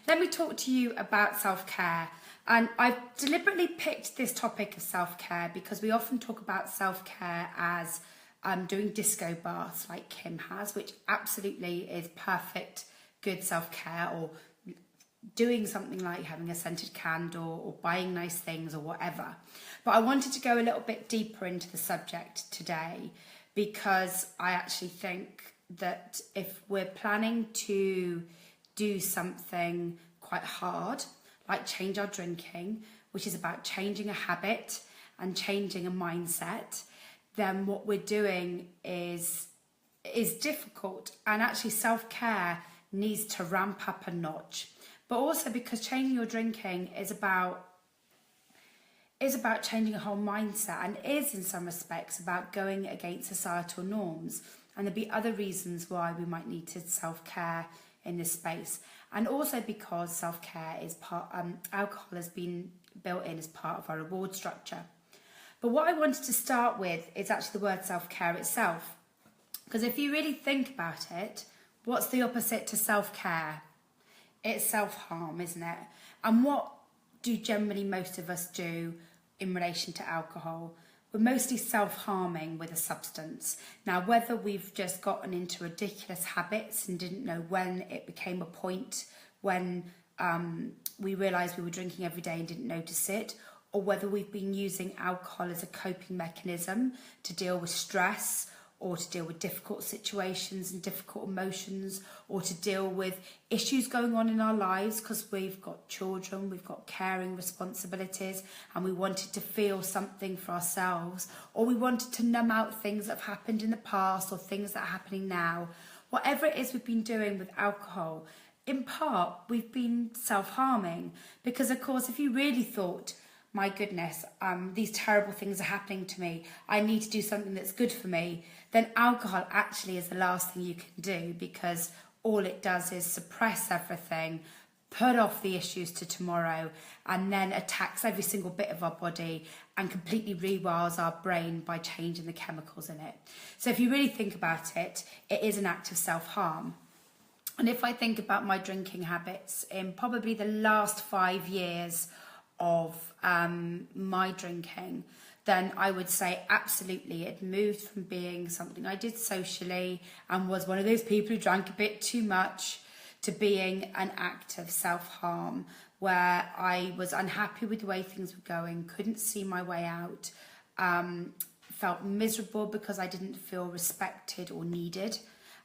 Let me talk to you about self-care. And I've deliberately picked this topic of self-care because we often talk about self-care as doing disco baths like Kim has, which absolutely is perfect, good self-care, or doing something like having a scented candle or buying nice things or whatever. But I wanted to go a little bit deeper into the subject today because I actually think that if we're planning to do something quite hard, like change our drinking, which is about changing a habit and changing a mindset, then what we're doing is difficult, and actually self-care needs to ramp up a notch. But also because changing your drinking is about changing a whole mindset, and is in some respects about going against societal norms. And there'll be other reasons why we might need to self-care in this space. And also because self-care is alcohol has been built in as part of our reward structure. But what I wanted to start with is actually the word self-care itself. Because if you really think about it, what's the opposite to self-care? It's self-harm, isn't it? And what do generally most of us do in relation to alcohol? We're mostly self-harming with a substance. Now, whether we've just gotten into ridiculous habits and didn't know when it became a point when we realised we were drinking every day and didn't notice it, or whether we've been using alcohol as a coping mechanism to deal with stress, or to deal with difficult situations and difficult emotions, or to deal with issues going on in our lives because we've got children, we've got caring responsibilities, and we wanted to feel something for ourselves, or we wanted to numb out things that have happened in the past or things that are happening now. Whatever it is we've been doing with alcohol, in part, we've been self-harming because, of course, if you really thought, my goodness, these terrible things are happening to me, I need to do something that's good for me, then alcohol actually is the last thing you can do, because all it does is suppress everything, put off the issues to tomorrow, and then attacks every single bit of our body and completely rewires our brain by changing the chemicals in it. So if you really think about it, it is an act of self-harm. And if I think about my drinking habits in probably the last 5 years of my drinking, then I would say absolutely it moved from being something I did socially and was one of those people who drank a bit too much, to being an act of self-harm where I was unhappy with the way things were going, couldn't see my way out, felt miserable because I didn't feel respected or needed,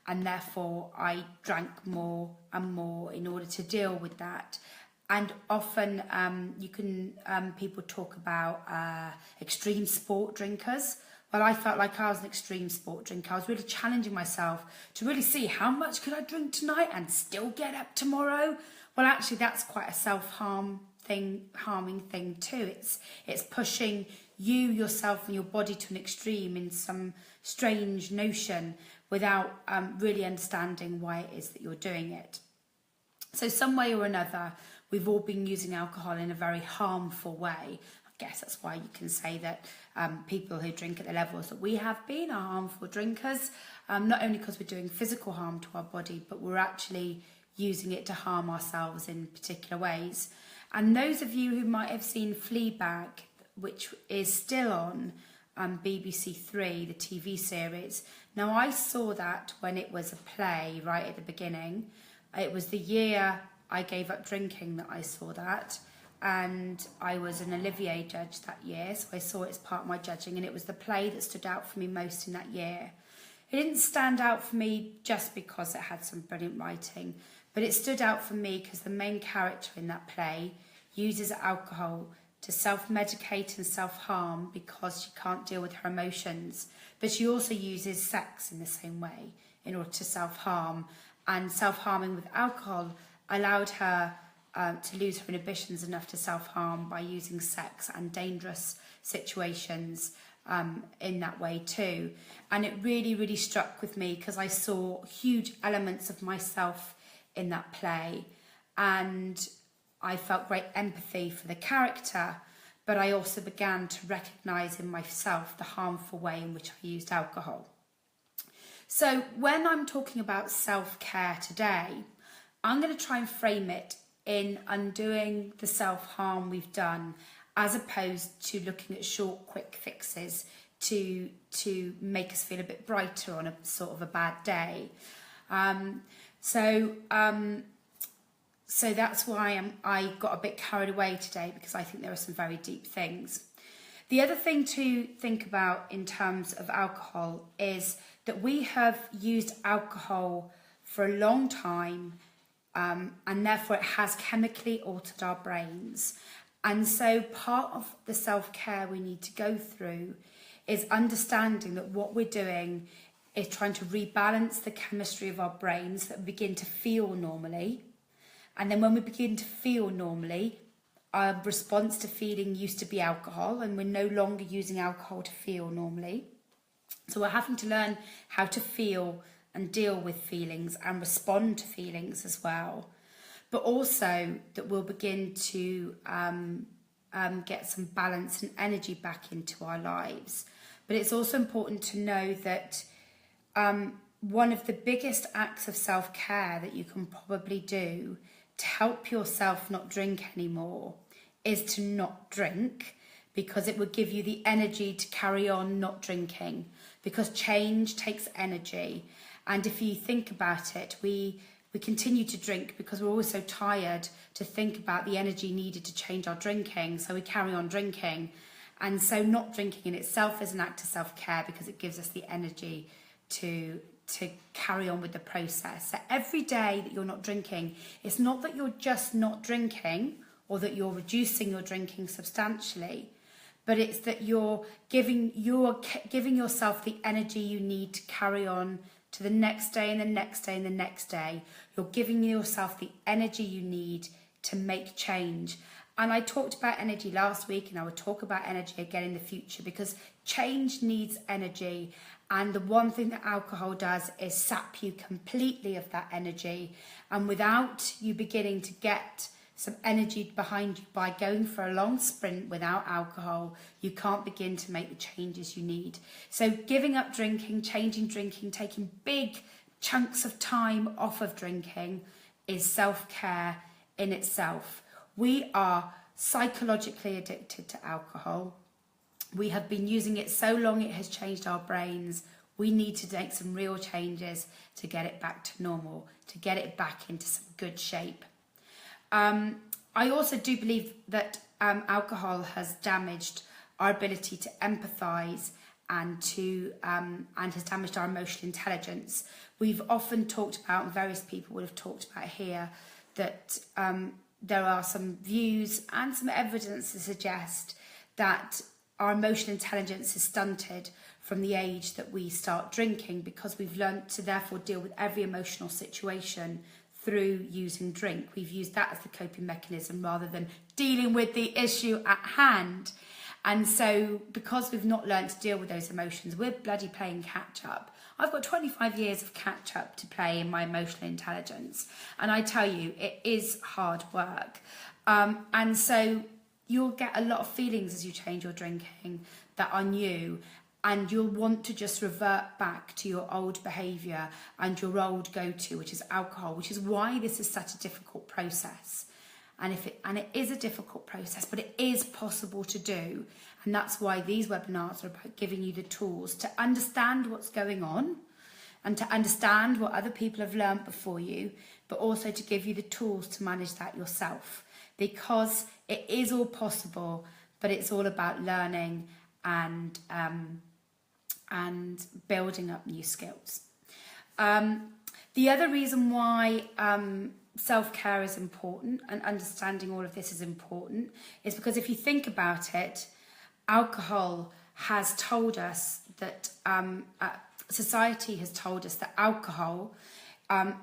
and therefore I drank more and more in order to deal with that. And often people talk about extreme sport drinkers. Well, I felt like I was an extreme sport drinker. I was really challenging myself to really see how much could I drink tonight and still get up tomorrow. Well, actually, that's quite a self-harming thing too. It's pushing yourself and your body to an extreme in some strange notion without really understanding why it is that you're doing it. So some way or another, we've all been using alcohol in a very harmful way. I guess that's why you can say that people who drink at the levels that we have been are harmful drinkers, not only because we're doing physical harm to our body, but we're actually using it to harm ourselves in particular ways. And those of you who might have seen Fleabag, which is still on BBC Three, the TV series. Now, I saw that when it was a play right at the beginning. It was the year I gave up drinking that I saw that, and I was an Olivier judge that year, so I saw it as part of my judging, and it was the play that stood out for me most in that year. It didn't stand out for me just because it had some brilliant writing, but it stood out for me because the main character in that play uses alcohol to self-medicate and self-harm because she can't deal with her emotions, but she also uses sex in the same way in order to self-harm, and self-harming with alcohol allowed her to lose her inhibitions enough to self-harm by using sex and dangerous situations in that way too. And it really, really struck with me because I saw huge elements of myself in that play, and I felt great empathy for the character, but I also began to recognise in myself the harmful way in which I used alcohol. So when I'm talking about self-care today, I'm going to try and frame it in undoing the self-harm we've done, as opposed to looking at short, quick fixes to make us feel a bit brighter on a sort of a bad day. So that's why I got a bit carried away today, because I think there are some very deep things. The other thing to think about in terms of alcohol is that we have used alcohol for a long time, and therefore it has chemically altered our brains. And so part of the self-care we need to go through is understanding that what we're doing is trying to rebalance the chemistry of our brains, that we begin to feel normally. And then when we begin to feel normally, our response to feeling used to be alcohol, and we're no longer using alcohol to feel normally. So we're having to learn how to feel and deal with feelings and respond to feelings as well. But also that we'll begin to get some balance and energy back into our lives. But it's also important to know that one of the biggest acts of self-care that you can probably do to help yourself not drink anymore is to not drink, because it would give you the energy to carry on not drinking, because change takes energy. And if you think about it, we continue to drink because we're always so tired to think about the energy needed to change our drinking, so we carry on drinking. And so not drinking in itself is an act of self-care, because it gives us the energy to carry on with the process. So every day that you're not drinking, it's not that you're just not drinking or that you're reducing your drinking substantially, but it's that you're giving yourself the energy you need to carry on to the next day and the next day and the next day. You're giving yourself the energy you need to make change. And I talked about energy last week, and I will talk about energy again in the future, because change needs energy. And the one thing that alcohol does is sap you completely of that energy. And without you beginning to get some energy behind you by going for a long sprint without alcohol, you can't begin to make the changes you need. So giving up drinking, changing drinking, taking big chunks of time off of drinking is self-care in itself. We are psychologically addicted to alcohol. We have been using it so long it has changed our brains. We need to make some real changes to get it back to normal, to get it back into some good shape. I also do believe that alcohol has damaged our ability to empathise and has damaged our emotional intelligence. We've often talked about, and various people would have talked about here, that there are some views and some evidence to suggest that our emotional intelligence is stunted from the age that we start drinking, because we've learned to therefore deal with every emotional situation through using drink. We've used that as the coping mechanism rather than dealing with the issue at hand. And so because we've not learned to deal with those emotions, we're bloody playing catch up. I've got 25 years of catch up to play in my emotional intelligence. And I tell you, it is hard work. And so you'll get a lot of feelings as you change your drinking that are new, and you'll want to just revert back to your old behaviour and your old go-to, which is alcohol, which is why this is such a difficult process. And it is a difficult process, but it is possible to do. And that's why these webinars are about giving you the tools to understand what's going on and to understand what other people have learned before you, but also to give you the tools to manage that yourself. Because it is all possible, but it's all about learning and building up new skills. The other reason why self-care is important and understanding all of this is important is because if you think about it, alcohol has told us that society has told us that alcohol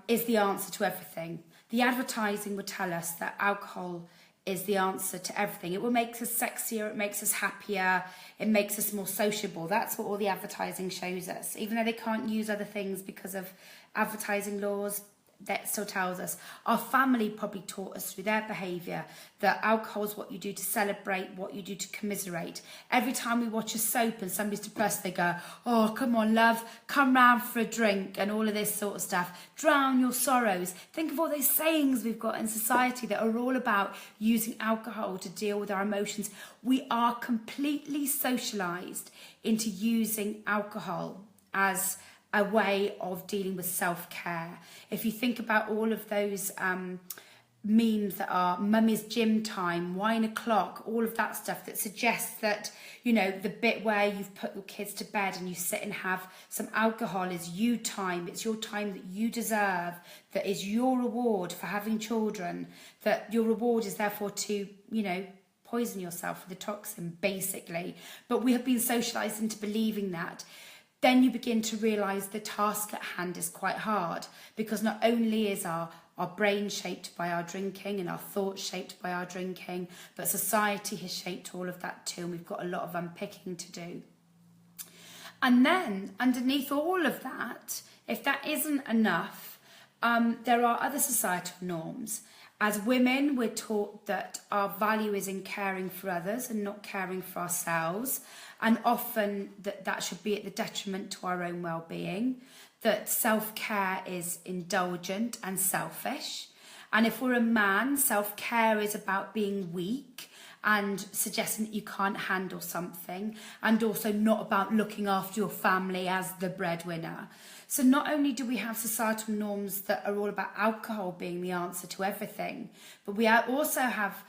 is the answer to everything. The advertising would tell us that alcohol is the answer to everything. It will make us sexier, it makes us happier, it makes us more sociable. That's what all the advertising shows us. Even though they can't use other things because of advertising laws, that still tells us. Our family probably taught us through their behaviour that alcohol is what you do to celebrate, what you do to commiserate. Every time we watch a soap and somebody's depressed, they go, oh, come on, love, come round for a drink, and all of this sort of stuff. Drown your sorrows. Think of all those sayings we've got in society that are all about using alcohol to deal with our emotions. We are completely socialised into using alcohol as a way of dealing with self-care. If you think about all of those memes that are mummy's gym time, wine o'clock, all of that stuff that suggests that, you know, the bit where you've put your kids to bed and you sit and have some alcohol is you time. It's your time that you deserve, that is your reward for having children, that your reward is therefore to, you know, poison yourself with a toxin, basically. But we have been socialised into believing that. Then you begin to realise the task at hand is quite hard, because not only is our brain shaped by our drinking and our thoughts shaped by our drinking, but society has shaped all of that too, and we've got a lot of unpicking to do. And then underneath all of that, if that isn't enough, there are other societal norms. As women, we're taught that our value is in caring for others and not caring for ourselves, and often that should be at the detriment to our own well-being, that self-care is indulgent and selfish. And if we're a man, self-care is about being weak and suggesting that you can't handle something, and also not about looking after your family as the breadwinner. So not only do we have societal norms that are all about alcohol being the answer to everything, but we also have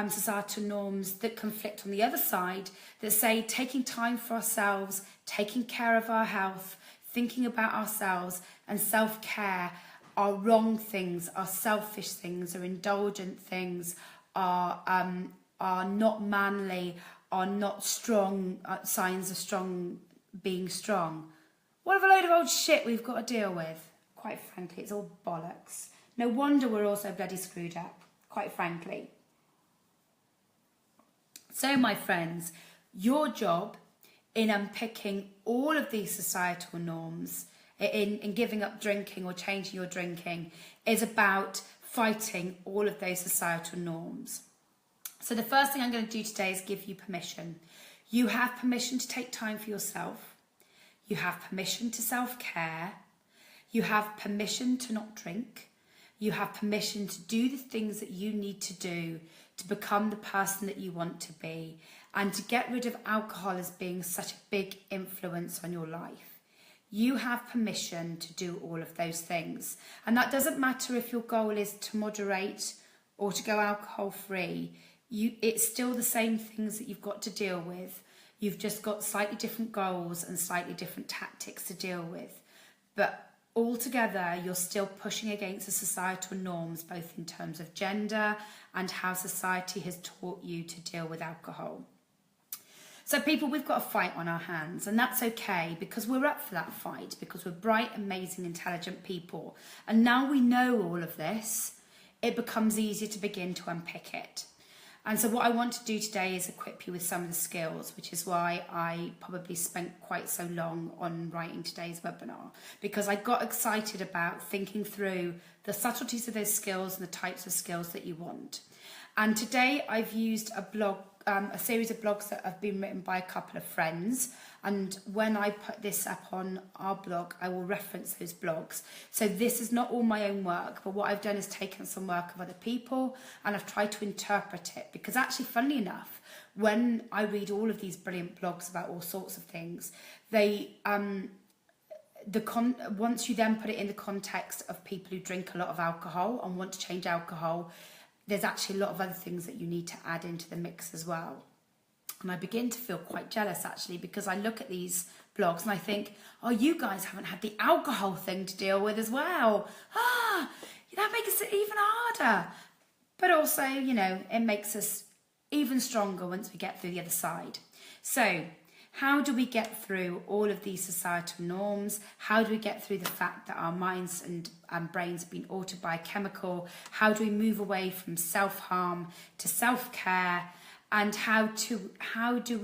societal norms that conflict on the other side, that say taking time for ourselves, taking care of our health, thinking about ourselves and self-care are wrong things, are selfish things, are indulgent things, are not manly, are not strong, signs of being strong. What a load of old shit we've got to deal with. Quite frankly, it's all bollocks. No wonder we're all so bloody screwed up, quite frankly. So, my friends, your job in unpicking all of these societal norms, in giving up drinking or changing your drinking, is about fighting all of those societal norms. So the first thing I'm going to do today is give you permission. You have permission to take time for yourself. You have permission to self-care. You have permission to not drink. You have permission to do the things that you need to do to become the person that you want to be, and to get rid of alcohol as being such a big influence on your life. You have permission to do all of those things. And that doesn't matter if your goal is to moderate or to go alcohol free. It's still the same things that you've got to deal with. You've just got slightly different goals and slightly different tactics to deal with. But altogether, you're still pushing against the societal norms, both in terms of gender and how society has taught you to deal with alcohol. So people, we've got a fight on our hands, and that's okay, because we're up for that fight, because we're bright, amazing, intelligent people. And now we know all of this, it becomes easier to begin to unpick it. And so what I want to do today is equip you with some of the skills, which is why I probably spent quite so long on writing today's webinar, because I got excited about thinking through the subtleties of those skills and the types of skills that you want. And today I've used a series of blogs that have been written by a couple of friends. And when I put this up on our blog, I will reference those blogs. So this is not all my own work, but what I've done is taken some work of other people and I've tried to interpret it. Because actually, funnily enough, when I read all of these brilliant blogs about all sorts of things, once you then put it in the context of people who drink a lot of alcohol and want to change alcohol, there's actually a lot of other things that you need to add into the mix as well. And I begin to feel quite jealous, actually, because I look at these blogs and I think, oh, you guys haven't had the alcohol thing to deal with as well. That makes it even harder. But also, you know, it makes us even stronger once we get through the other side. So how do we get through all of these societal norms? How do we get through the fact that our minds and brains have been altered by a chemical? How do we move away from self-harm to self-care? And how do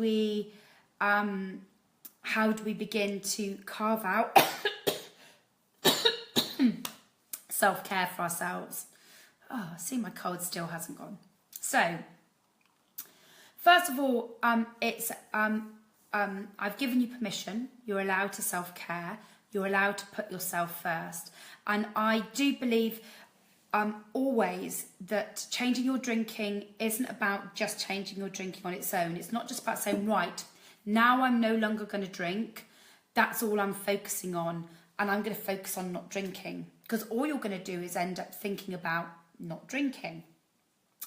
we begin to carve out self-care for ourselves. Oh, see, my cold still hasn't gone. So, first of all, I've given you permission. You're allowed to self-care. You're allowed to put yourself first. And I do believe always that changing your drinking isn't about just changing your drinking on its own. It's not just about saying, right, now I'm no longer going to drink. That's all I'm focusing on. And I'm going to focus on not drinking. Because all you're going to do is end up thinking about not drinking.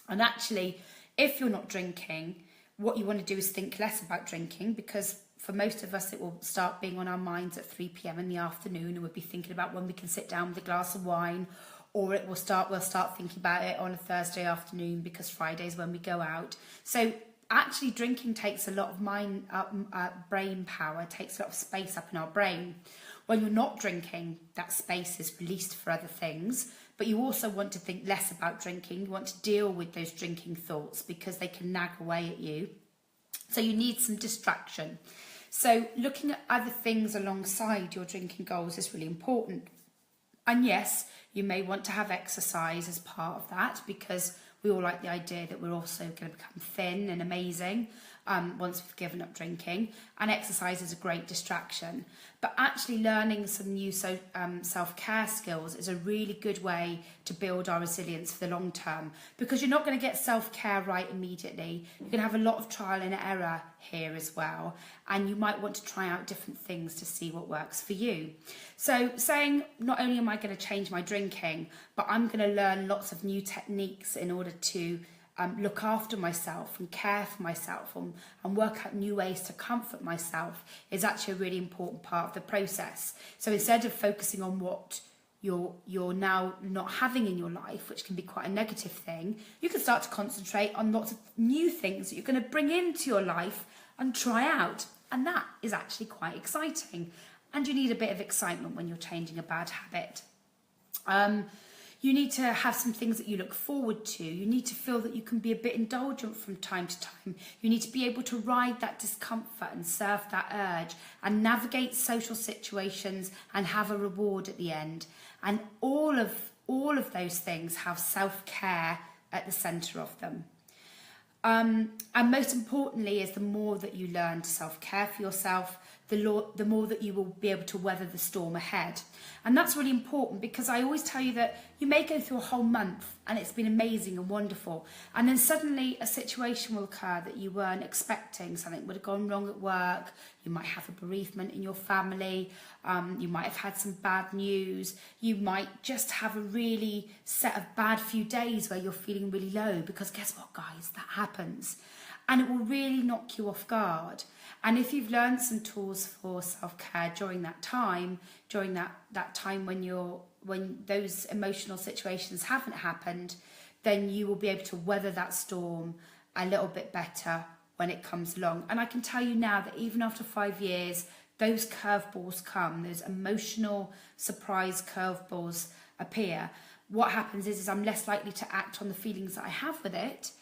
And actually, if you're not drinking, what you want to do is think less about drinking, because for most of us it will start being on our minds at 3 p.m. in the afternoon, and we'll be thinking about when we can sit down with a glass of wine, or we'll start thinking about it on a Thursday afternoon because Friday's when we go out. So actually drinking takes a lot of brain power, takes a lot of space up in our brain. When you're not drinking, that space is released for other things, but you also want to think less about drinking. You want to deal with those drinking thoughts because they can nag away at you. So you need some distraction. So looking at other things alongside your drinking goals is really important. And yes, you may want to have exercise as part of that, because we all like the idea that we're also going to become thin and amazing once we've given up drinking. And exercise is a great distraction. But actually learning some new self-care skills is a really good way to build our resilience for the long term, because you're not going to get self-care right immediately. You're going to have a lot of trial and error here as well. And you might want to try out different things to see what works for you. So saying, not only am I going to change my drinking, but I'm going to learn lots of new techniques in order to look after myself and care for myself and work out new ways to comfort myself is actually a really important part of the process. So instead of focusing on what you're now not having in your life, which can be quite a negative thing, you can start to concentrate on lots of new things that you're going to bring into your life and try out. And that is actually quite exciting. And you need a bit of excitement when you're changing a bad habit. You need to have some things that you look forward to. You need to feel that you can be a bit indulgent from time to time. You need to be able to ride that discomfort and surf that urge and navigate social situations and have a reward at the end. And all of those things have self-care at the centre of them. And most importantly is the more that you learn to self-care for yourself, the more that you will be able to weather the storm ahead. And that's really important, because I always tell you that you may go through a whole month and it's been amazing and wonderful, and then suddenly a situation will occur that you weren't expecting. Something would have gone wrong at work, you might have a bereavement in your family, you might have had some bad news, you might just have a really set of bad few days where you're feeling really low, because guess what, guys, that happens. And it will really knock you off guard. And if you've learned some tools for self-care during that time when those emotional situations haven't happened, then you will be able to weather that storm a little bit better when it comes along. And I can tell you now that even after 5 years, those curveballs come, those emotional surprise curveballs appear. What happens is I'm less likely to act on the feelings that I have with it,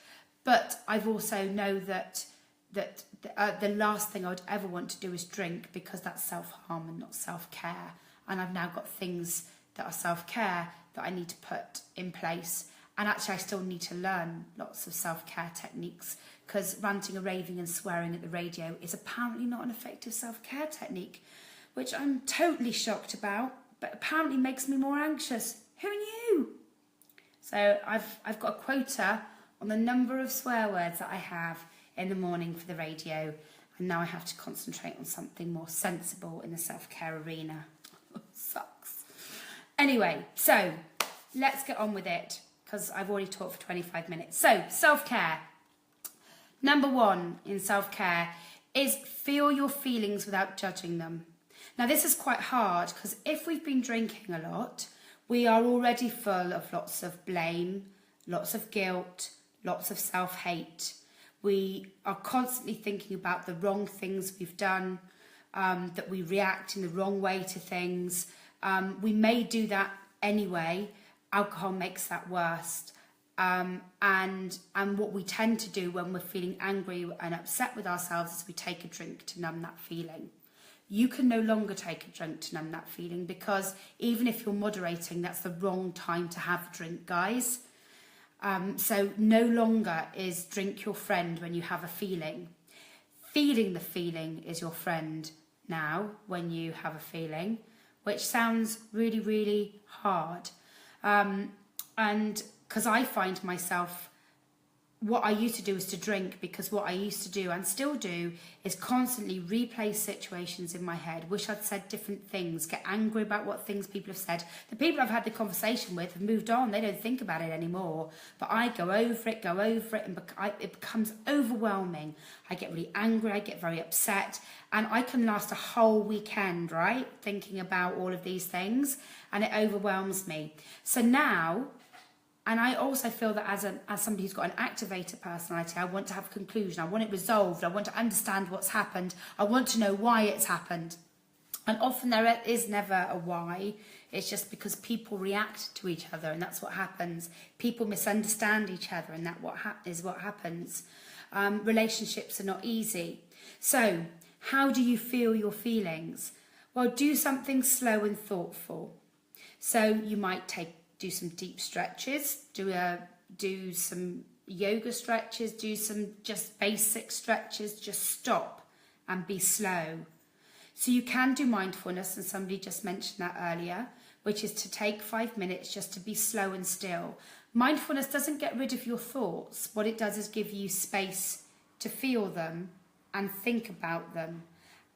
but I've also know that the last thing I would ever want to do is drink, because that's self-harm and not self-care. And I've now got things that are self-care that I need to put in place. And actually I still need to learn lots of self-care techniques, because ranting and raving and swearing at the radio is apparently not an effective self-care technique, which I'm totally shocked about, but apparently makes me more anxious. Who knew? So I've got a quota on the number of swear words that I have in the morning for the radio, and now I have to concentrate on something more sensible in the self-care arena. Sucks. Anyway, so let's get on with it, because I've already talked for 25 minutes. So, self-care. Number 1 in self-care is feel your feelings without judging them. Now, this is quite hard, because if we've been drinking a lot, we are already full of lots of blame, lots of guilt, lots of self-hate. We are constantly thinking about the wrong things we've done, that we react in the wrong way to things. We may do that anyway. Alcohol makes that worse. And what we tend to do when we're feeling angry and upset with ourselves is we take a drink to numb that feeling. you can no longer take a drink to numb that feeling, because even if you're moderating, that's the wrong time to have a drink, guys. So no longer is drink your friend when you have a feeling. Feeling the feeling is your friend now when you have a feeling, which sounds really, really hard. And because I find myself, what I used to do is to drink, because what I used to do and still do is constantly replay situations in my head, wish I'd said different things, get angry about what things people have said. The people I've had the conversation with have moved on, they don't think about it anymore, but I go over it, and it becomes overwhelming. I get really angry, I get very upset, and I can last a whole weekend, right, thinking about all of these things, and it overwhelms me. So now, and I also feel that as somebody who's got an activator personality, I want to have a conclusion. I want it resolved. I want to understand what's happened. I want to know why it's happened. And often there is never a why. It's just because people react to each other, and that's what happens. People misunderstand each other, and that is what happens. Relationships are not easy. So how do you feel your feelings? Well, do something slow and thoughtful. So you might do some deep stretches, do some yoga stretches, do some just basic stretches, just stop and be slow. So you can do mindfulness, and somebody just mentioned that earlier, which is to take 5 minutes just to be slow and still. Mindfulness doesn't get rid of your thoughts. What it does is give you space to feel them and think about them,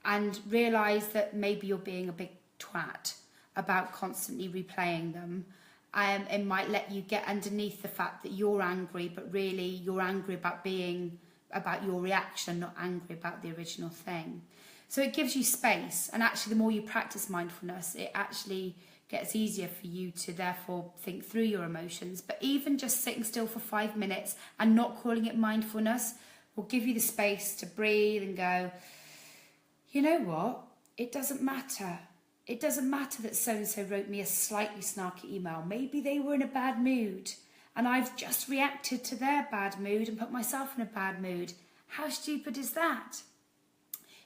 and realise that maybe you're being a big twat about constantly replaying them. It might let you get underneath the fact that you're angry, but really you're angry about your reaction, not angry about the original thing. So it gives you space, and actually the more you practice mindfulness, it actually gets easier for you to therefore think through your emotions. But even just sitting still for 5 minutes and not calling it mindfulness will give you the space to breathe and go, you know what, it doesn't matter. It doesn't matter that so-and-so wrote me a slightly snarky email. Maybe they were in a bad mood, and I've just reacted to their bad mood and put myself in a bad mood. How stupid is that?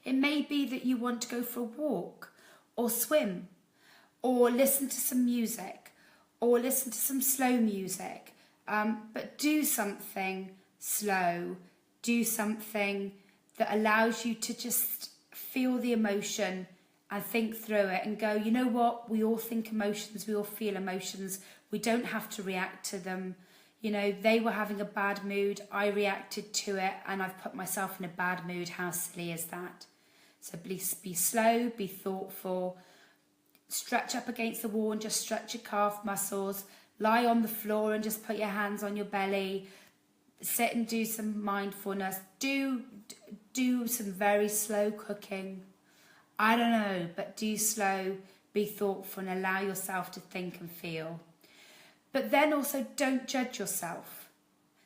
It may be that you want to go for a walk, or swim, or listen to some music, or listen to some slow music. But do something slow. Do something that allows you to just feel the emotion and think through it and go, you know what, we all think emotions, we all feel emotions, we don't have to react to them. You know, they were having a bad mood, I reacted to it, and I've put myself in a bad mood. How silly is that? So please be slow, be thoughtful, stretch up against the wall and just stretch your calf muscles, lie on the floor and just put your hands on your belly, sit and do some mindfulness, do some very slow cooking. I don't know, but do slow, be thoughtful, and allow yourself to think and feel. But then also don't judge yourself.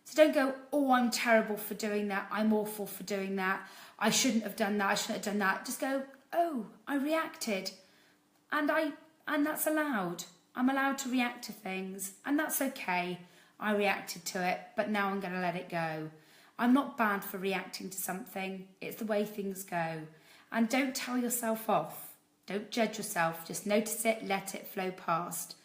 So don't go, oh, I'm terrible for doing that, I'm awful for doing that, I shouldn't have done that, I shouldn't have done that. Just go, oh, I reacted, and that's allowed. I'm allowed to react to things, and that's okay. I reacted to it, but now I'm going to let it go. I'm not bad for reacting to something. It's the way things go. And don't tell yourself off. Don't judge yourself. Just notice it, let it flow past.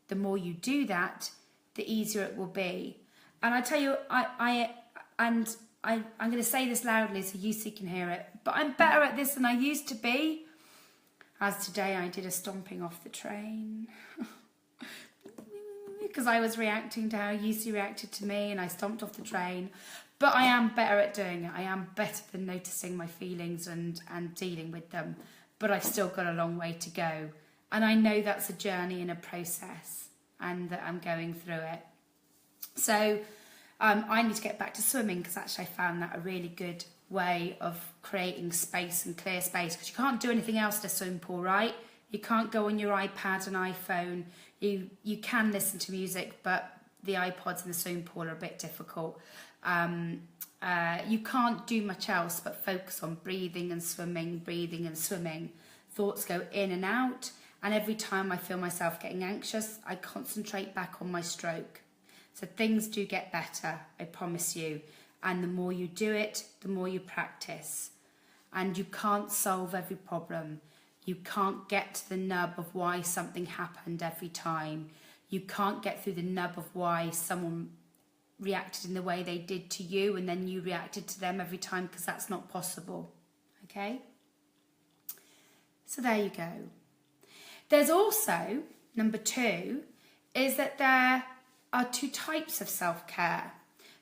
The more you do that, the easier it will be. And I tell you, I'm going to say this loudly so you can hear it, but I'm better at this than I used to be. As today I did a stomping off the train. Because I was reacting to how Yusi reacted to me, and I stomped off the train. But I am better at doing it. I am better than noticing my feelings and dealing with them. But I've still got a long way to go. And I know that's a journey and a process, and that I'm going through it. So I need to get back to swimming, because actually I found that a really good way of creating space and clear space, because you can't do anything else in a swimming pool, right? You can't go on your iPad and iPhone. You can listen to music, but the iPods in the swimming pool are a bit difficult. You can't do much else but focus on breathing and swimming, breathing and swimming. Thoughts go in and out, and every time I feel myself getting anxious, I concentrate back on my stroke. So things do get better, I promise you. And the more you do it, the more you practice. And you can't solve every problem. You can't get to the nub of why something happened every time. You can't get through the nub of why someone reacted in the way they did to you and then you reacted to them every time, because that's not possible. Okay? So there you go. There's also, number 2, is that there are 2 types of self-care.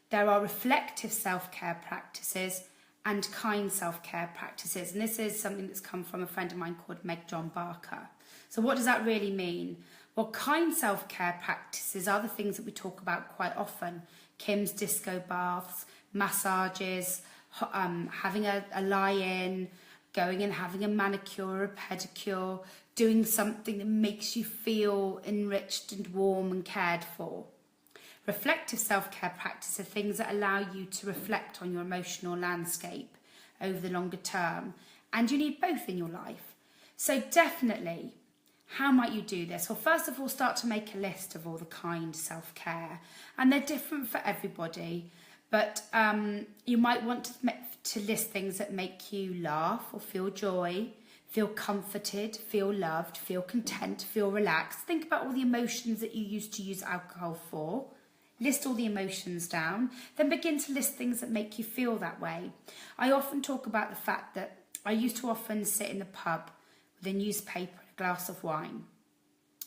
There are reflective self-care practices and kind self-care practices. And this is something that's come from a friend of mine called Meg John Barker. So what does that really mean? Well, kind self-care practices are the things that we talk about quite often. Kim's disco baths, massages, having a lie-in, going and having a manicure or a pedicure, doing something that makes you feel enriched and warm and cared for. Reflective self-care practices are things that allow you to reflect on your emotional landscape over the longer term, and you need both in your life. So definitely, how might you do this? Well, first of all, start to make a list of all the kind self-care, and they're different for everybody, but you might want to list things that make you laugh or feel joy, feel comforted, feel loved, feel content, feel relaxed. Think about all the emotions that you used to use alcohol for. List all the emotions down, then begin to list things that make you feel that way. I often talk about the fact that I used to often sit in the pub with a newspaper and a glass of wine.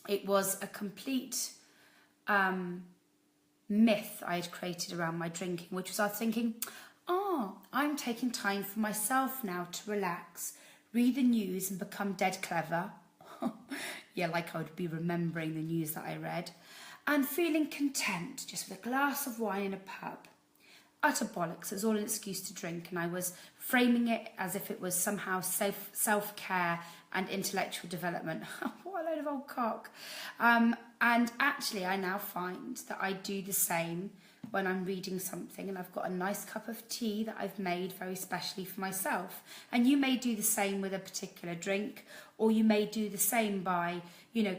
It was a complete myth I had created around my drinking, which was I was thinking, I'm taking time for myself now to relax, read the news and become dead clever. Yeah, like I would be remembering the news that I read. And feeling content just with a glass of wine in a pub. Utter bollocks. It was all an excuse to drink, and I was framing it as if it was somehow self-care and intellectual development. What a load of old cock. And actually, I now find that I do the same when I'm reading something and I've got a nice cup of tea that I've made very specially for myself. And you may do the same with a particular drink, or you may do the same by,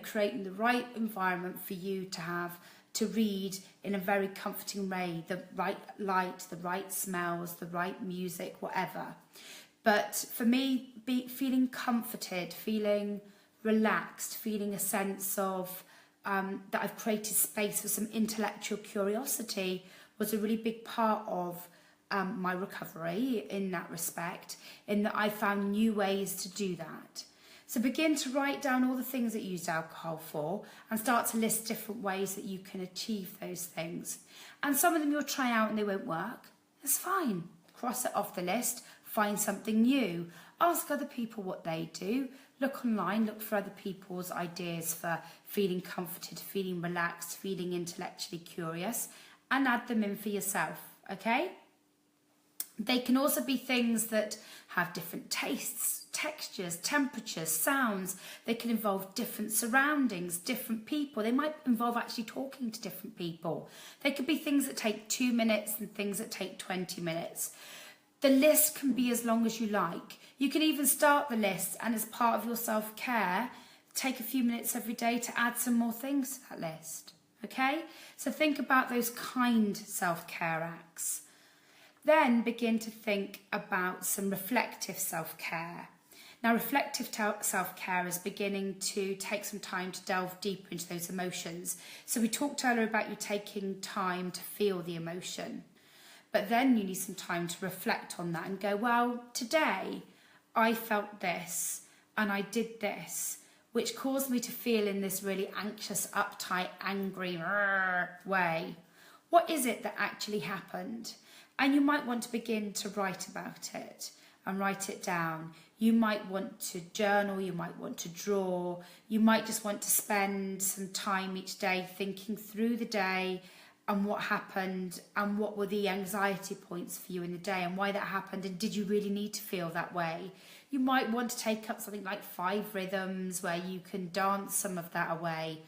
creating the right environment for you to read in a very comforting way, the right light, the right smells, the right music, whatever. But for me, feeling comforted, feeling relaxed, feeling a sense of that I've created space for some intellectual curiosity was a really big part of my recovery in that respect, in that I found new ways to do that. So begin to write down all the things that you used alcohol for and start to list different ways that you can achieve those things. And some of them you'll try out and they won't work. That's fine. Cross it off the list, find something new. Ask other people what they do. Look online, look for other people's ideas for feeling comforted, feeling relaxed, feeling intellectually curious, and add them in for yourself, okay? They can also be things that have different tastes, textures, temperatures, sounds. They can involve different surroundings, different people. They might involve actually talking to different people. They could be things that take 2 minutes and things that take 20 minutes. The list can be as long as you like. You can even start the list and as part of your self-care, take a few minutes every day to add some more things to that list, okay? So think about those kind self-care acts. Then begin to think about some reflective self-care. Now, reflective self-care is beginning to take some time to delve deeper into those emotions. So we talked earlier about you taking time to feel the emotion. But then you need some time to reflect on that and go, well, today I felt this and I did this, which caused me to feel in this really anxious, uptight, angry way. What is it that actually happened? And you might want to begin to write about it and write it down. You might want to journal, you might want to draw, you might just want to spend some time each day thinking through the day and what happened and what were the anxiety points for you in the day and why that happened and did you really need to feel that way. You might want to take up something like 5 rhythms where you can dance some of that away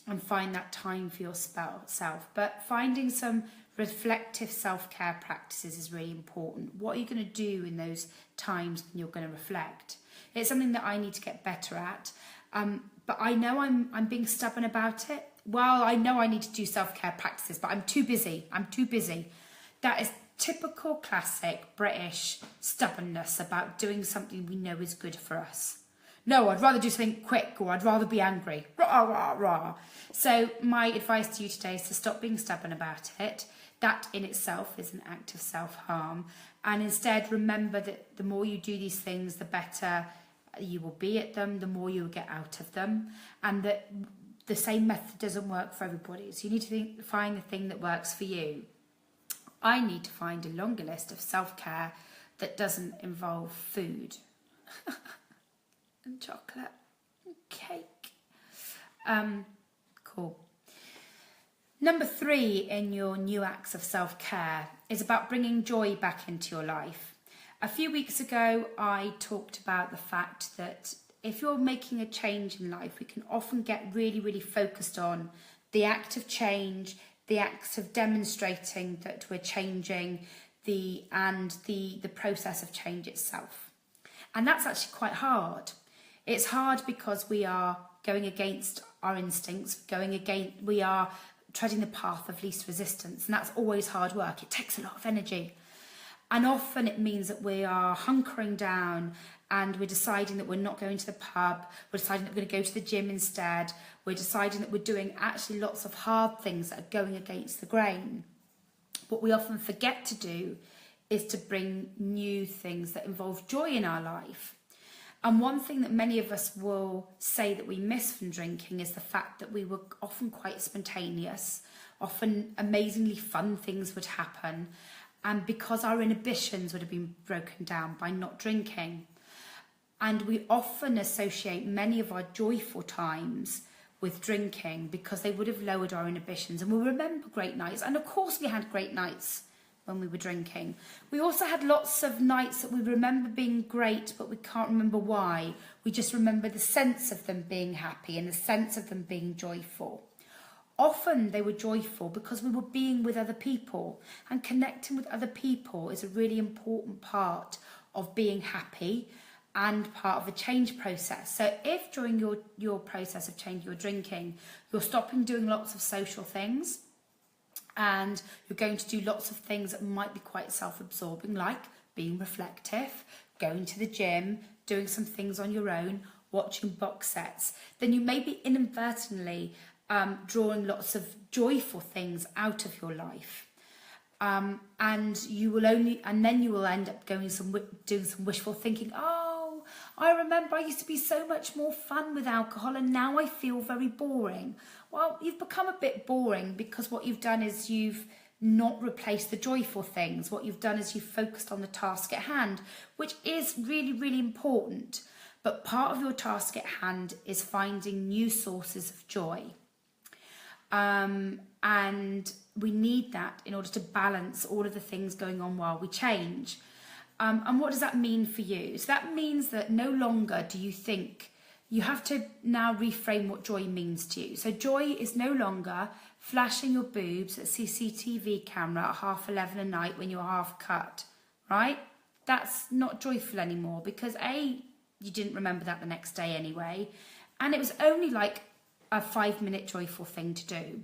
and find that time for yourself. But finding some reflective self-care practices is really important. What are you going to do in those times when you're going to reflect? It's something that I need to get better at, but I know I'm being stubborn about it. Well, I know I need to do self-care practices, but I'm too busy. That is typical classic British stubbornness about doing something we know is good for us. No, I'd rather do something quick, or I'd rather be angry. Rah, rah, rah. So my advice to you today is to stop being stubborn about it. That in itself is an act of self-harm. And instead remember that the more you do these things, the better you will be at them, the more you will get out of them. And that the same method doesn't work for everybody. So you need to find the thing that works for you. I need to find a longer list of self-care that doesn't involve food and chocolate and cake. Cool. Number 3 in your new acts of self-care is about bringing joy back into your life. A few weeks ago, I talked about the fact that if you're making a change in life, we can often get really, really focused on the act of change, the acts of demonstrating that we're changing, the process of change itself. And that's actually quite hard. It's hard because we are going against our instincts, we are treading the path of least resistance, and that's always hard work. It takes a lot of energy. And often it means that we are hunkering down and we're deciding that we're not going to the pub, we're deciding that we're going to go to the gym instead, we're deciding that we're doing actually lots of hard things that are going against the grain. What we often forget to do is to bring new things that involve joy in our life. And one thing that many of us will say that we miss from drinking is the fact that we were often quite spontaneous, often amazingly fun things would happen, and because our inhibitions would have been broken down by not drinking. And we often associate many of our joyful times with drinking because they would have lowered our inhibitions, and we remember great nights. And of course we had great nights when we were drinking. We also had lots of nights that we remember being great, but we can't remember why. We just remember the sense of them being happy and the sense of them being joyful. Often they were joyful because we were being with other people, and connecting with other people is a really important part of being happy and part of the change process. So if during your process of change you're drinking, you're stopping doing lots of social things, and you're going to do lots of things that might be quite self-absorbing, like being reflective, going to the gym, doing some things on your own, watching box sets, then you may be inadvertently drawing lots of joyful things out of your life. And then you will end up doing some wishful thinking. Oh, I remember I used to be so much more fun with alcohol, and now I feel very boring. Well, you've become a bit boring because what you've done is you've not replaced the joyful things. What you've done is you've focused on the task at hand, which is really, really important. But part of your task at hand is finding new sources of joy. And we need that in order to balance all of the things going on while we change. And what does that mean for you? So that means that no longer do you think, you have to now reframe what joy means to you. So joy is no longer flashing your boobs at CCTV camera at 11:30 at night when you're half cut, right? That's not joyful anymore because A, you didn't remember that the next day anyway, and it was only like a 5-minute joyful thing to do.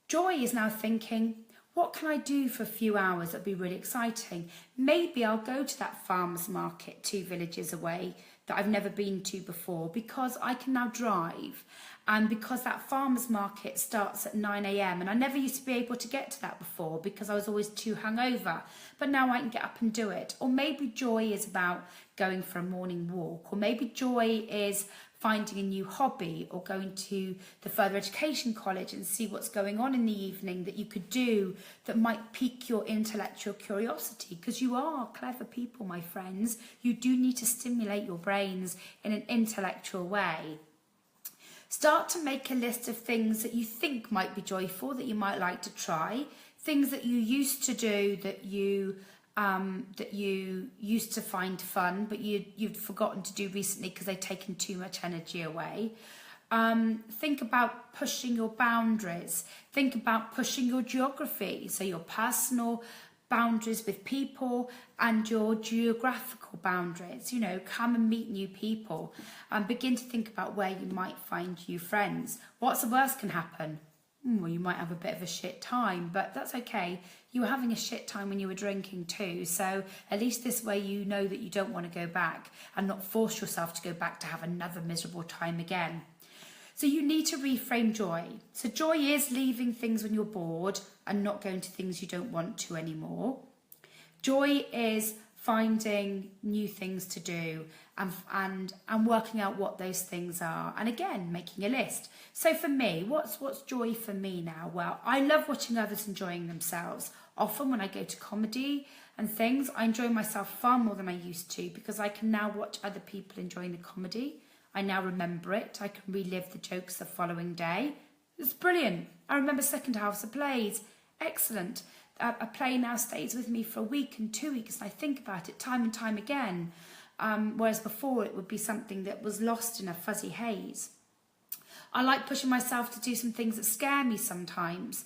Joy is now thinking, what can I do for a few hours that'd be really exciting? Maybe I'll go to that farmer's market 2 villages away that I've never been to before because I can now drive, and because that farmer's market starts at 9 a.m. and I never used to be able to get to that before because I was always too hungover, but now I can get up and do it. Or maybe joy is about going for a morning walk, or maybe joy is finding a new hobby, or going to the further education college and see what's going on in the evening that you could do that might pique your intellectual curiosity, because you are clever people, my friends. You do need to stimulate your brains in an intellectual way. Start to make a list of things that you think might be joyful, that you might like to try, things that you used to do that you used to find fun, but you've forgotten to do recently because they've taken too much energy away. Think about pushing your boundaries. Think about pushing your geography, so your personal boundaries with people and your geographical boundaries. You know, come and meet new people and begin to think about where you might find new friends. What's the worst can happen? well, you might have a bit of a shit time, but that's okay. You were having a shit time when you were drinking too, so at least this way you know that you don't want to go back and not force yourself to go back to have another miserable time again. So you need to reframe joy. So joy is leaving things when you're bored and not going to things you don't want to anymore. Joy is finding new things to do and working out what those things are, and again making a list. So for me, what's joy for me now? Well, I love watching others enjoying themselves. Often when I go to comedy and things, I enjoy myself far more than I used to, because I can now watch other people enjoying the comedy. I now remember it. I can relive the jokes the following day. It's brilliant. I remember second halves of plays. Excellent. A play now stays with me for a week and 2 weeks, and I think about it time and time again. Whereas before it would be something that was lost in a fuzzy haze. I like pushing myself to do some things that scare me sometimes,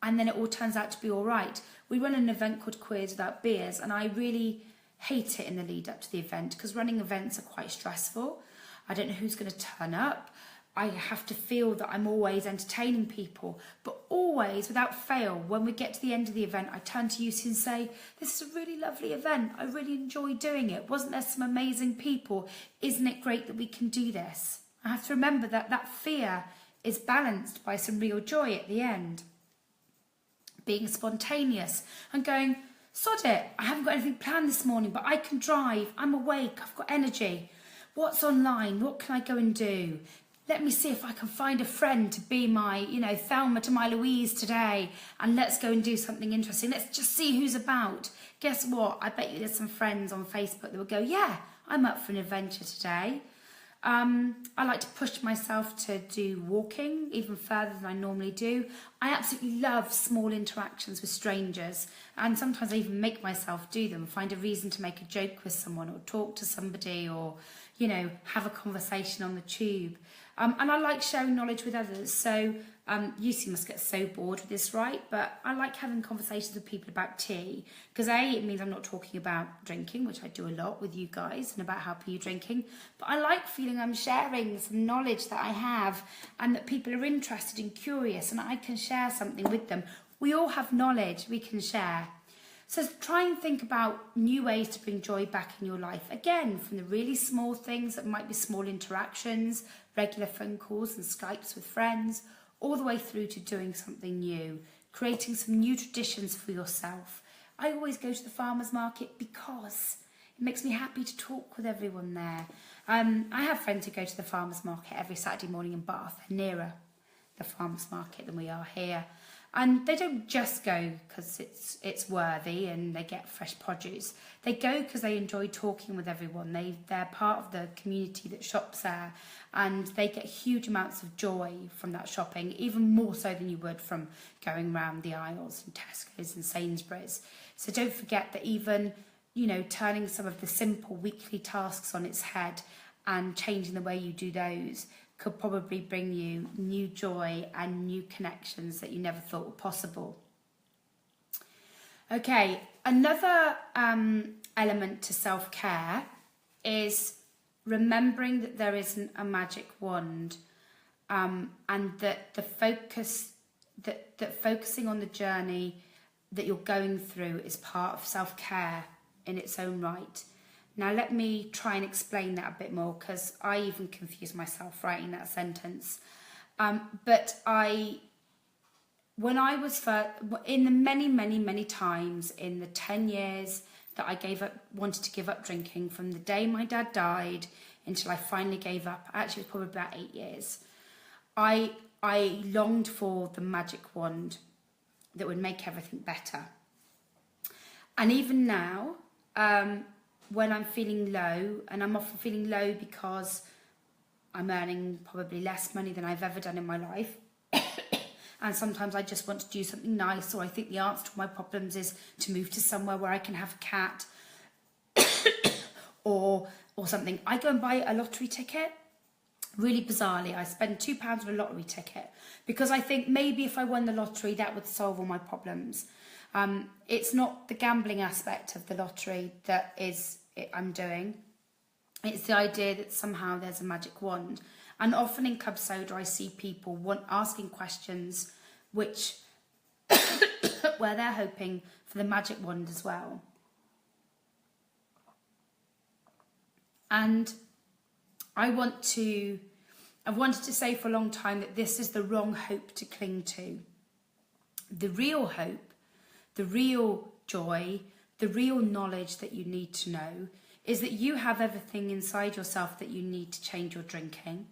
and then it all turns out to be all right. We run an event called Queers Without Beers, and I really hate it in the lead up to the event because running events are quite stressful. I don't know who's going to turn up. I have to feel that I'm always entertaining people, but always, without fail, when we get to the end of the event, I turn to you and say, this is a really lovely event. I really enjoy doing it. Wasn't there some amazing people? Isn't it great that we can do this? I have to remember that that fear is balanced by some real joy at the end. Being spontaneous and going, sod it, I haven't got anything planned this morning, but I can drive. I'm awake. I've got energy. What's online? What can I go and do? Let me see if I can find a friend to be my, Thelma to my Louise today, and let's go and do something interesting. Let's just see who's about. Guess what? I bet you there's some friends on Facebook that will go, yeah, I'm up for an adventure today. I like to push myself to do walking even further than I normally do. I absolutely love small interactions with strangers, and sometimes I even make myself do them, find a reason to make a joke with someone or talk to somebody or, have a conversation on the tube. And I like sharing knowledge with others. So you two must get so bored with this, right? But I like having conversations with people about tea because it means I'm not talking about drinking, which I do a lot with you guys, and about how you're drinking. But I like feeling I'm sharing some knowledge that I have and that people are interested and curious and I can share something with them. We all have knowledge we can share. So try and think about new ways to bring joy back in your life. Again, from the really small things that might be small interactions, regular phone calls and Skypes with friends, all the way through to doing something new, creating some new traditions for yourself. I always go to the farmer's market because it makes me happy to talk with everyone there. I have friends who go to the farmer's market every Saturday morning in Bath. They're nearer the farmer's market than we are here. And they don't just go because it's worthy and they get fresh produce. They go because they enjoy talking with everyone. They're part of the community that shops there, and they get huge amounts of joy from that shopping, even more so than you would from going around the aisles in Tesco's and Sainsbury's. So don't forget that even, turning some of the simple weekly tasks on its head and changing the way you do those could probably bring you new joy and new connections that you never thought were possible. Okay, another element to self-care is remembering that there isn't a magic wand, and that that focusing on the journey that you're going through is part of self-care in its own right. Now let me try and explain that a bit more because I even confused myself writing that sentence. But when I was in the many times in the 10 years that I wanted to give up drinking, from the day my dad died until I finally gave up, actually it was probably about 8 years, I longed for the magic wand that would make everything better. And even now, when I'm feeling low, and I'm often feeling low because I'm earning probably less money than I've ever done in my life, and sometimes I just want to do something nice, or I think the answer to my problems is to move to somewhere where I can have a cat or something. I go and buy a lottery ticket. Really bizarrely, I spend £2 on a lottery ticket because I think maybe if I won the lottery that would solve all my problems. It's not the gambling aspect of the lottery that I'm doing. It's the idea that somehow there's a magic wand. And often in Club Soda I see people asking questions which where they're hoping for the magic wand as well. And I've wanted to say for a long time that this is the wrong hope to cling to. The real hope, the real joy, the real knowledge that you need to know is that you have everything inside yourself that you need to change your drinking,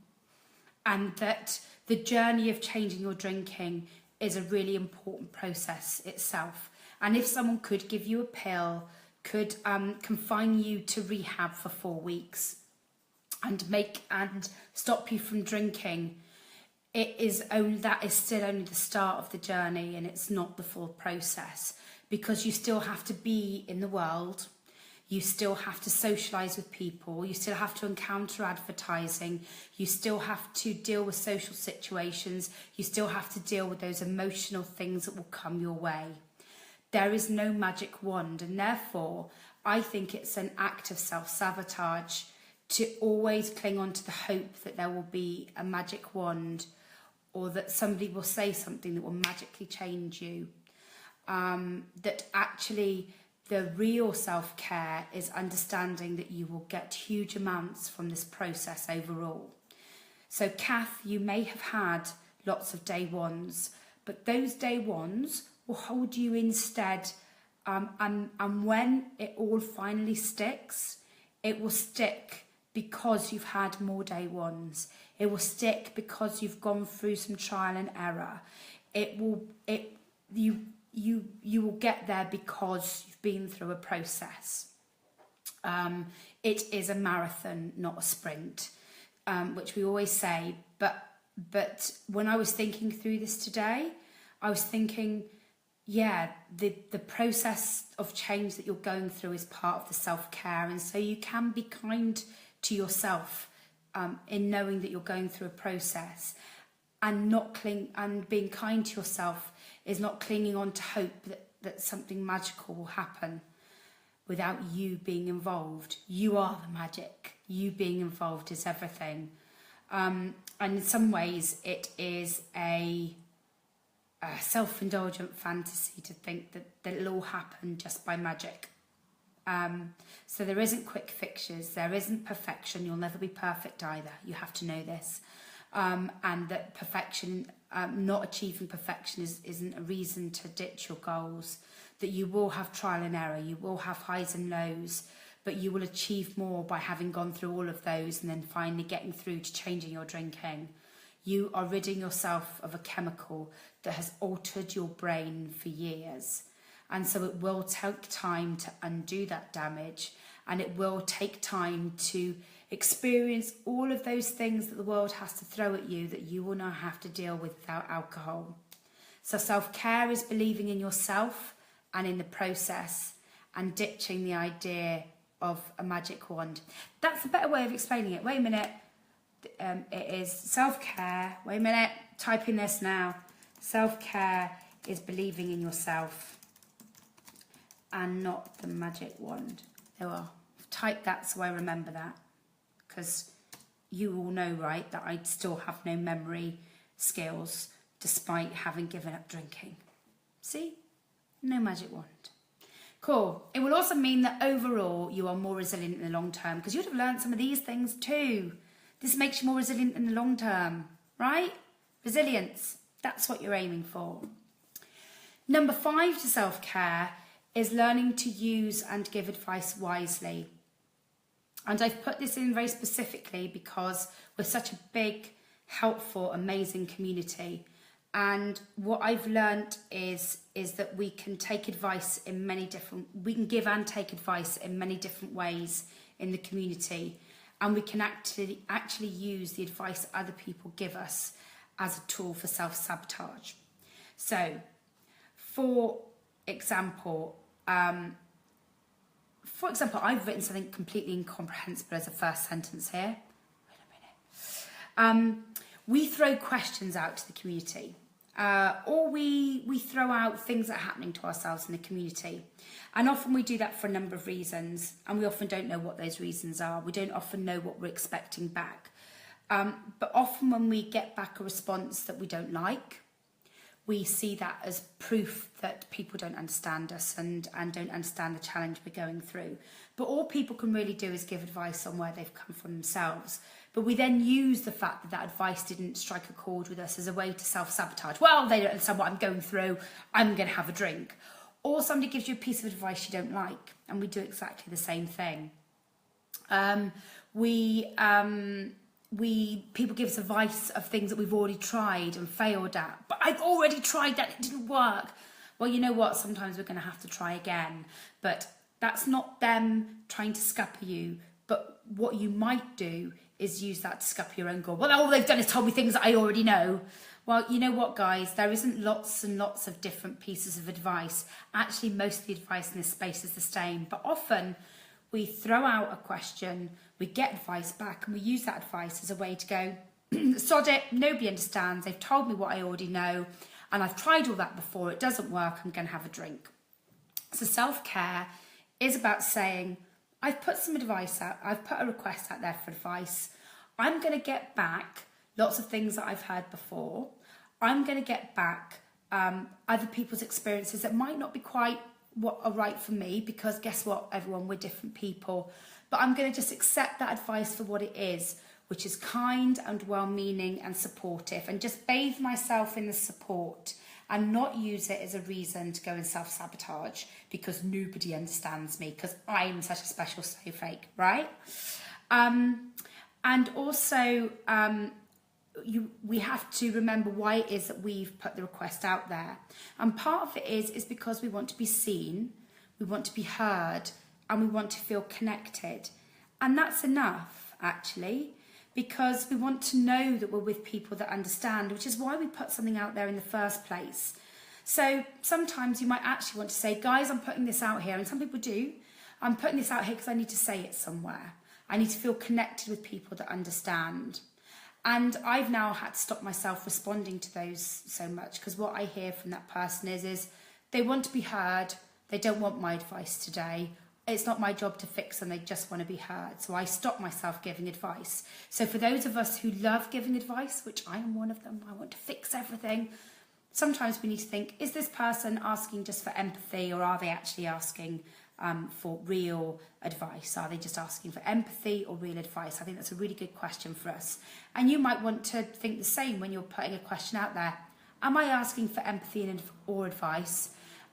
and that the journey of changing your drinking is a really important process itself. And if someone could give you a pill, could confine you to rehab for 4 weeks and stop you from drinking, that is still only the start of the journey, and it's not the full process, because you still have to be in the world, you still have to socialise with people, you still have to encounter advertising, you still have to deal with social situations, you still have to deal with those emotional things that will come your way. There is no magic wand, and therefore I think it's an act of self-sabotage to always cling on to the hope that there will be a magic wand, or that somebody will say something that will magically change you. That actually the real self-care is understanding that you will get huge amounts from this process overall. So Kath, you may have had lots of day ones, but those day ones will hold you instead. And when it all finally sticks, it will stick because you've had more day ones. It will stick because you've gone through some trial and error. You will get there because you've been through a process. It is a marathon, not a sprint, which we always say. But when I was thinking through this today, I was thinking, yeah, the process of change that you're going through is part of the self-care, and so you can be kind to yourself in knowing that you're going through a process, and being kind to yourself is not clinging on to hope that something magical will happen without you being involved. You are the magic. You being involved is everything. And in some ways it is a self-indulgent fantasy to think that it'll all happen just by magic. So there isn't quick fixes, there isn't perfection. You'll never be perfect either. You have to know this. And that perfection, not achieving perfection isn't a reason to ditch your goals. That you will have trial and error, you will have highs and lows, but you will achieve more by having gone through all of those and then finally getting through to changing your drinking. You are ridding yourself of a chemical that has altered your brain for years. And so it will take time to undo that damage, and it will take time to experience all of those things that the world has to throw at you that you will now have to deal with without alcohol. So self-care is believing in yourself and in the process, and ditching the idea of a magic wand. That's a better way of explaining it. Wait a minute. It is self-care. Wait a minute. Typing this now. Self-care is believing in yourself and not the magic wand. There we are. Type that so I remember that, because you all know, right, that I still have no memory skills despite having given up drinking. See? No magic wand. Cool. It will also mean that overall you are more resilient in the long term, because you would have learned some of these things too. This makes you more resilient in the long term, right? Resilience. That's what you're aiming for. Number 5 to self-care is learning to use and give advice wisely. And I've put this in very specifically because we're such a big, helpful, amazing community. And what I've learned is that we can take advice in we can give and take advice in many different ways in the community. And we can actually use the advice other people give us as a tool for self-sabotage. So, for example, I've written something completely incomprehensible as a first sentence here. Wait a minute. We throw questions out to the community. Or we throw out things that are happening to ourselves in the community. And often we do that for a number of reasons, and we often don't know what those reasons are. We don't often know what we're expecting back. But often when we get back a response that we don't like, we see that as proof that people don't understand us and don't understand the challenge we're going through. But all people can really do is give advice on where they've come from themselves. But we then use the fact that that advice didn't strike a chord with us as a way to self-sabotage. Well, they don't understand what I'm going through, I'm going to have a drink. Or somebody gives you a piece of advice you don't like, and we do exactly the same thing. People give us advice of things that we've already tried and failed at. But I've already tried that, it didn't work. Well, you know what? Sometimes we're going to have to try again. But that's not them trying to scupper you. But what you might do is use that to scupper your own goal. Well, all they've done is told me things that I already know. Well, you know what, guys? There isn't lots and lots of different pieces of advice. Actually, most of the advice in this space is the same. But often we throw out a question, we get advice back, and we use that advice as a way to go, sod it, nobody understands, they've told me what I already know, and I've tried all that before, it doesn't work, I'm going to have a drink. So self-care is about saying, I've put some advice out, I've put a request out there for advice, I'm going to get back lots of things that I've heard before, I'm going to get back other people's experiences that might not be quite what are right for me, because guess what, everyone, we're different people. But I'm going to just accept that advice for what it is, which is kind and well-meaning and supportive, and just bathe myself in the support and not use it as a reason to go and self-sabotage because nobody understands me, because I'm such a special snowflake, right? And also, we have to remember why it is that we've put the request out there. And part of it is because we want to be seen, we want to be heard, and we want to feel connected. And that's enough, actually, because we want to know that we're with people that understand, which is why we put something out there in the first place. So sometimes you might actually want to say, guys, I'm putting this out here, and some people do. I'm putting this out here because I need to say it somewhere. I need to feel connected with people that understand. And I've now had to stop myself responding to those so much, because what I hear from that person is they want to be heard, they don't want my advice today, it's not my job to fix them, they just want to be heard. So I stop myself giving advice. So for those of us who love giving advice, which I am one of them, I want to fix everything, sometimes we need to think, is this person asking just for empathy, or are they actually asking for real advice? Are they just asking for empathy or real advice? I think that's a really good question for us. And you might want to think the same when you're putting a question out there. Am I asking for empathy or advice?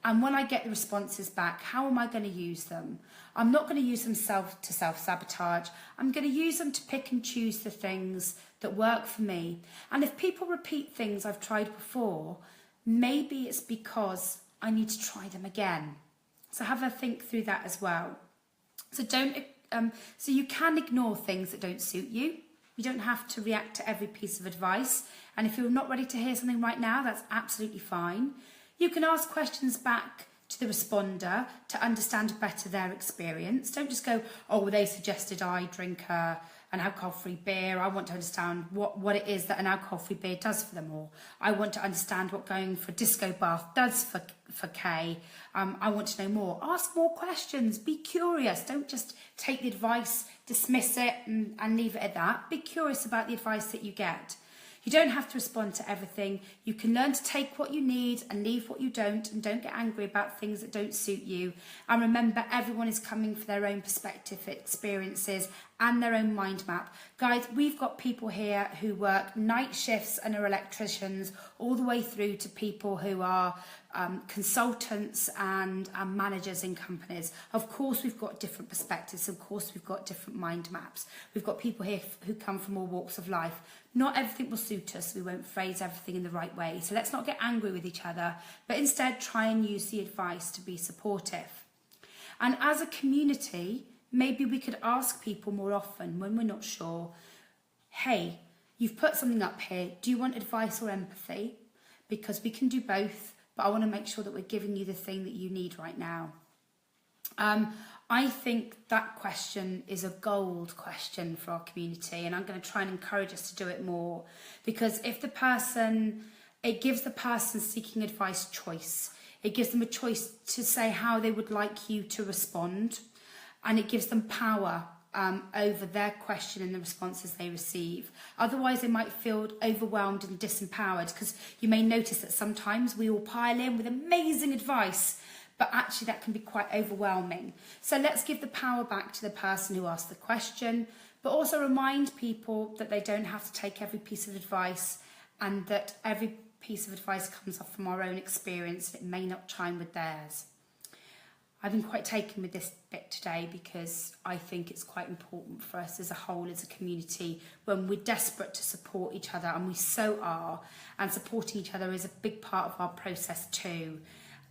And when I get the responses back, how am I going to use them? I'm not going to use them to self-sabotage. I'm going to use them to pick and choose the things that work for me. And if people repeat things I've tried before, maybe it's because I need to try them again. So have a think through that as well. So so you can ignore things that don't suit you. You don't have to react to every piece of advice. And if you're not ready to hear something right now, that's absolutely fine. You can ask questions back to the responder to understand better their experience. Don't just go, oh, well, they suggested I drink an alcohol-free beer. I want to understand what it is that an alcohol-free beer does for them all. I want to understand what going for disco bath does for Kay. I want to know more. Ask more questions. Be curious. Don't just take the advice, dismiss it and leave it at that. Be curious about the advice that you get. You don't have to respond to everything. You can learn to take what you need and leave what you don't, and don't get angry about things that don't suit you. And remember, everyone is coming for their own perspective, experiences, and their own mind map. Guys, we've got people here who work night shifts and are electricians, all the way through to people who are consultants and managers in companies. Of course, we've got different perspectives. Of course, we've got different mind maps. We've got people here who come from all walks of life. Not everything will suit us. We won't phrase everything in the right way. So let's not get angry with each other, but instead try and use the advice to be supportive. And as a community, maybe we could ask people more often when we're not sure, hey, you've put something up here. Do you want advice or empathy? Because we can do both, but I want to make sure that we're giving you the thing that you need right now. I think that question is a gold question for our community, and I'm going to try and encourage us to do it more, because if it gives the person seeking advice choice. It gives them a choice to say how they would like you to respond, and it gives them power over their question and the responses they receive. Otherwise, they might feel overwhelmed and disempowered, because you may notice that sometimes we all pile in with amazing advice, but actually that can be quite overwhelming. So let's give the power back to the person who asked the question, but also remind people that they don't have to take every piece of advice, and that every piece of advice comes off from our own experience. It may not chime with theirs. I've been quite taken with this bit today, because I think it's quite important for us as a whole, as a community, when we're desperate to support each other, and we so are, and supporting each other is a big part of our process too.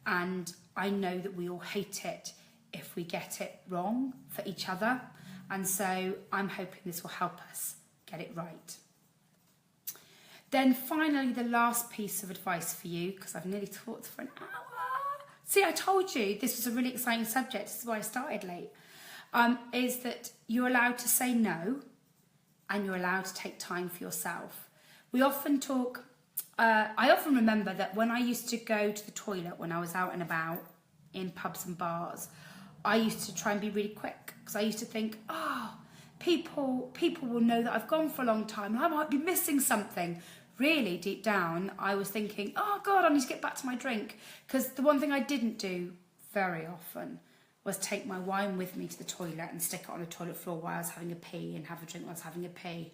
And I know that we all hate it if we get it wrong for each other, and so I'm hoping this will help us get it right. Then finally, the last piece of advice for you, because I've nearly talked for an hour. See, I told you this was a really exciting subject. This is why I started late. Is that you're allowed to say no, and you're allowed to take time for yourself. We often talk, I often remember that when I used to go to the toilet when I was out and about in pubs and bars, I used to try and be really quick, because I used to think, people will know that I've gone for a long time and I might be missing something. Really, deep down, I was thinking, oh God, I need to get back to my drink. Because the one thing I didn't do very often was take my wine with me to the toilet and stick it on the toilet floor while I was having a pee, and have a drink while I was having a pee.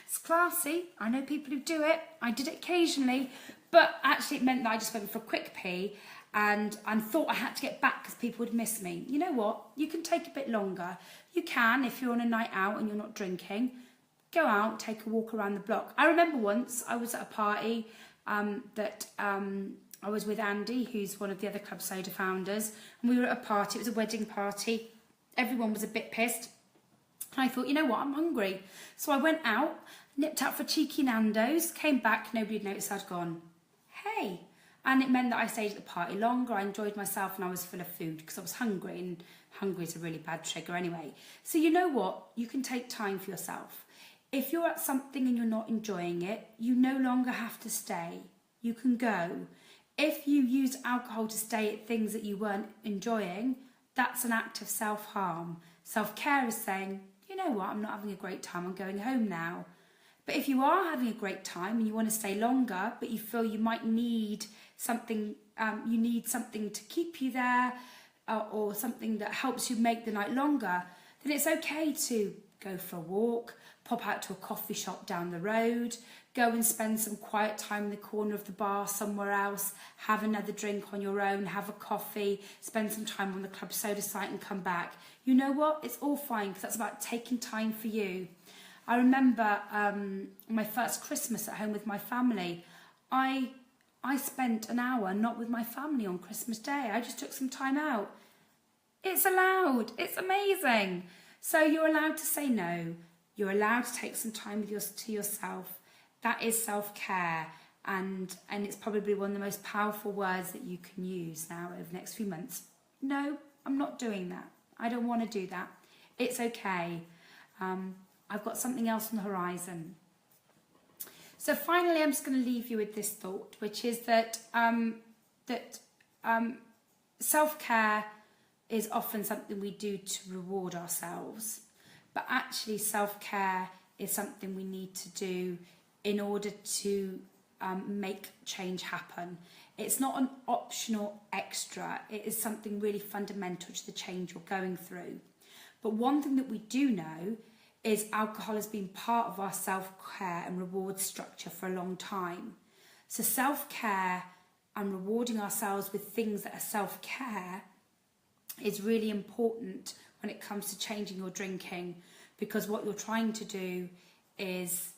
It's classy. I know people who do it. I did it occasionally. But actually it meant that I just went for a quick pee and thought I had to get back because people would miss me. You know what? You can take a bit longer. You can, if you're on a night out and you're not drinking, go out, take a walk around the block. I remember once I was at a party I was with Andy, who's one of the other Club Soda founders, and we were at a party. It was a wedding party. Everyone was a bit pissed. And I thought, you know what, I'm hungry. So I went out, nipped out for cheeky Nando's, came back, nobody had noticed I'd gone. Hey. And it meant that I stayed at the party longer. I enjoyed myself, and I was full of food because I was hungry, and hungry is a really bad trigger anyway. So you know what? You can take time for yourself. If you're at something and you're not enjoying it, you no longer have to stay. You can go. If you use alcohol to stay at things that you weren't enjoying, that's an act of self-harm. Self-care is saying, you know what, I'm not having a great time, I'm going home now. But if you are having a great time and you want to stay longer, but you feel you might need something, to keep you there, or something that helps you make the night longer, then it's okay to go for a walk, pop out to a coffee shop down the road, go and spend some quiet time in the corner of the bar somewhere else, have another drink on your own, have a coffee, spend some time on the Club Soda site and come back. You know what? It's all fine, because that's about taking time for you. I remember my first Christmas at home with my family. I spent an hour not with my family on Christmas Day. I just took some time out. It's allowed. It's amazing. So you're allowed to say no. You're allowed to take some time to yourself. That is self-care, and it's probably one of the most powerful words that you can use now over the next few months. No, I'm not doing that. I don't want to do that. It's okay. I've got something else on the horizon. So finally, I'm just going to leave you with this thought, which is that self-care is often something we do to reward ourselves. But actually, self-care is something we need to do in order to make change happen. It's not an optional extra. It is something really fundamental to the change you're going through. But one thing that we do know is alcohol has been part of our self-care and reward structure for a long time. So self-care and rewarding ourselves with things that are self-care is really important when it comes to changing your drinking, because what you're trying to do is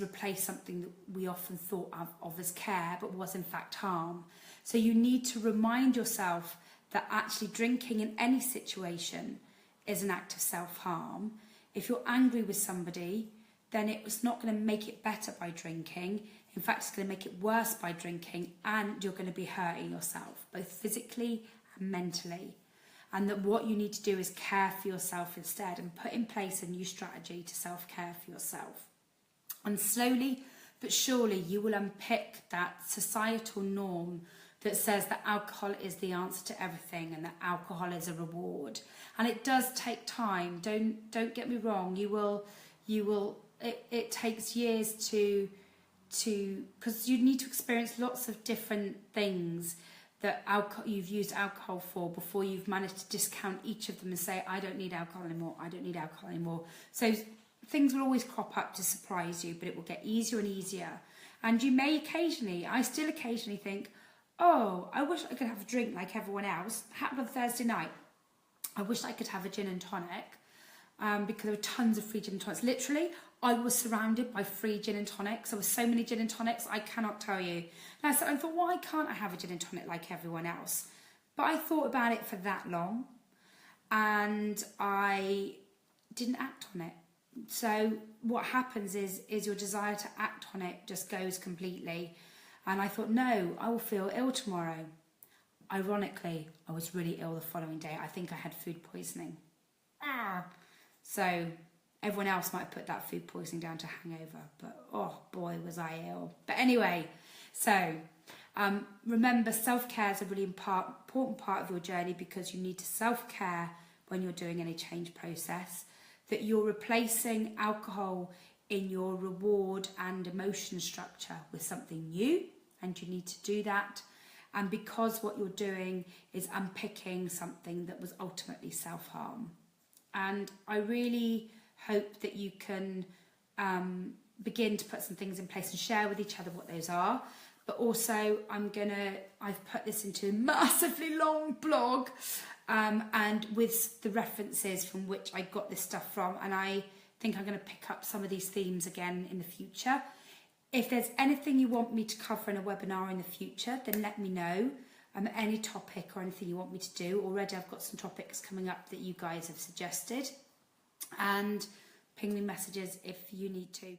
replace something that we often thought of as care, but was in fact harm. So you need to remind yourself that actually drinking in any situation is an act of self-harm. If you're angry with somebody, then it's not going to make it better by drinking. In fact, it's going to make it worse by drinking, and you're going to be hurting yourself, both physically and mentally. And that what you need to do is care for yourself instead, and put in place a new strategy to self-care for yourself. And slowly but surely you will unpick that societal norm that says that alcohol is the answer to everything and that alcohol is a reward. And it does take time. Don't get me wrong. It takes years to because you need to experience lots of different things that you've used alcohol for before you've managed to discount each of them and say, I don't need alcohol anymore, I don't need alcohol anymore. So things will always crop up to surprise you, but it will get easier and easier. And you may I still occasionally think, oh, I wish I could have a drink like everyone else. It happened on Thursday night. I wish I could have a gin and tonic because there were tons of free gin and tonics. Literally, I was surrounded by free gin and tonics. There were so many gin and tonics, I cannot tell you. And I thought, why can't I have a gin and tonic like everyone else? But I thought about it for that long and I didn't act on it. So what happens is your desire to act on it just goes completely. And I thought, no, I will feel ill tomorrow. Ironically, I was really ill the following day. I think I had food poisoning. So everyone else might put that food poisoning down to hangover, but oh boy, was I ill. But anyway, so remember, self-care is a really important part of your journey because you need to self-care when you're doing any change process, that you're replacing alcohol in your reward and emotion structure with something new, and you need to do that. And because what you're doing is unpicking something that was ultimately self-harm. And I really hope that you can begin to put some things in place and share with each other what those are. But also I've put this into a massively long blog and with the references from which I got this stuff from, and I think I'm going to pick up some of these themes again in the future. If there's anything you want me to cover in a webinar in the future, then let me know. Any topic or anything you want me to do. Already I've got some topics coming up that you guys have suggested. And ping me messages if you need to.